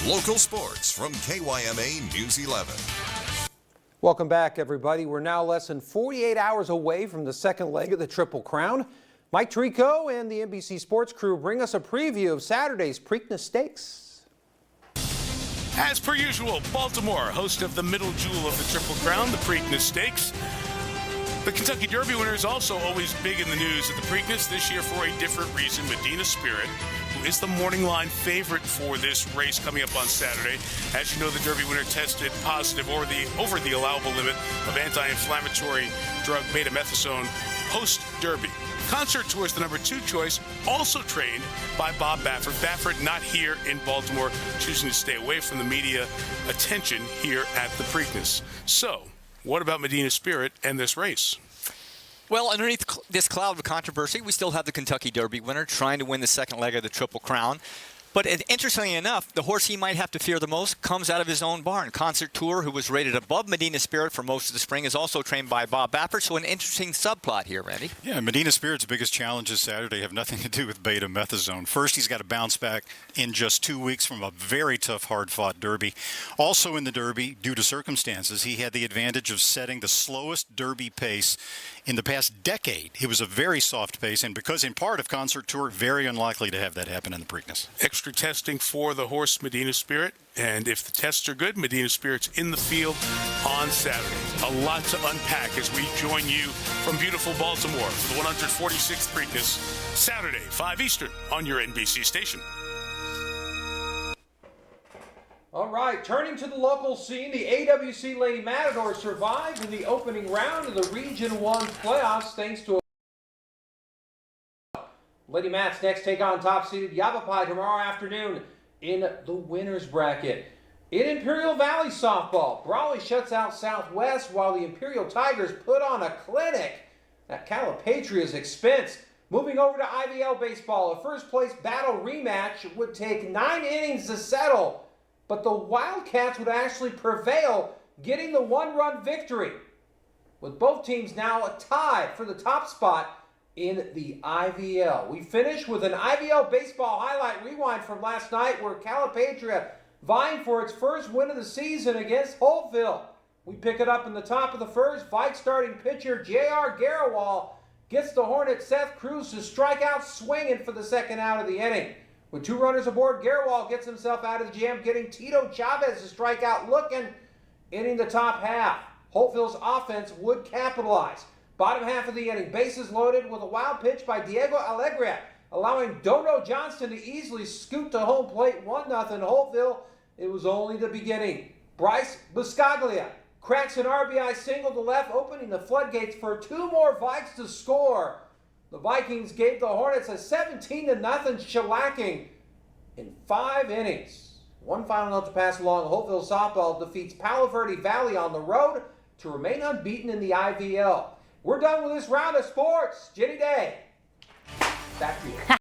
Local sports from KYMA News 11. Welcome back, everybody. We're now less than 48 hours away from the second leg of the Triple Crown. Mike Tirico and the NBC Sports crew bring us a preview of Saturday's Preakness Stakes. As per usual, Baltimore, host of the middle jewel of the Triple Crown, the Preakness Stakes. The Kentucky Derby winner is also always big in the news at the Preakness, this year for a different reason. Medina Spirit, who is the morning line favorite for this race coming up on Saturday. As you know, the Derby winner tested positive over the allowable limit of anti-inflammatory drug betamethasone post-Derby. Concert Tour is the number 2 choice, also trained by Bob Baffert. Baffert not here in Baltimore, choosing to stay away from the media attention here at the Preakness. So, what about Medina Spirit and this race? Well, underneath this cloud of controversy, we still have the Kentucky Derby winner trying to win the second leg of the Triple Crown. But interestingly enough, the horse he might have to fear the most comes out of his own barn. Concert Tour, who was rated above Medina Spirit for most of the spring, is also trained by Bob Baffert. So an interesting subplot here, Randy. Yeah, Medina Spirit's biggest challenges Saturday have nothing to do with betamethasone. First, he's got to bounce back in just 2 weeks from a very tough, hard-fought Derby. Also in the Derby, due to circumstances, he had the advantage of setting the slowest Derby pace in the past decade. It was a very soft pace, and because in part of Concert Tour, very unlikely to have that happen in the Preakness. Extra testing for the horse Medina Spirit, and if the tests are good, Medina Spirit's in the field on Saturday. A lot to unpack as we join you from beautiful Baltimore for the 146th Preakness, Saturday, 5 Eastern, on your NBC station. All right, turning to the local scene, the AWC Lady Matadors survived in the opening round of the Region 1 playoffs thanks to Lady Mats next take on top-seeded Yavapai tomorrow afternoon in the winner's bracket. In Imperial Valley softball, Brawley shuts out Southwest while the Imperial Tigers put on a clinic at Calapatria's expense. Moving over to IVL baseball, a first-place battle rematch would take 9 innings to settle, but the Wildcats would actually prevail, getting the 1-run victory, with both teams now tied for the top spot in the IVL. We finish with an IVL baseball highlight rewind from last night where Calipatria vying for its first win of the season against Holtville. We pick it up in the top of the first. Vike starting pitcher J.R. Garawal gets the Hornet Seth Cruz to strike out swinging for the second out of the inning. With 2 runners aboard, Garawal gets himself out of the jam, getting Tito Chavez to strike out looking, ending the top half. Holtville's offense would capitalize. Bottom half of the inning, bases loaded with a wild pitch by Diego Alegria, allowing Dono Johnston to easily scoot to home plate 1-0 Holtville. It was only the beginning. Bryce Buscaglia cracks an RBI single to left, opening the floodgates for 2 more Vikes to score. The Vikings gave the Hornets a 17-0 shellacking in 5 innings. One final note to pass along. Holtville softball defeats Palo Verde Valley on the road to remain unbeaten in the IVL. We're done with this round of sports. Jenny Day, back to you.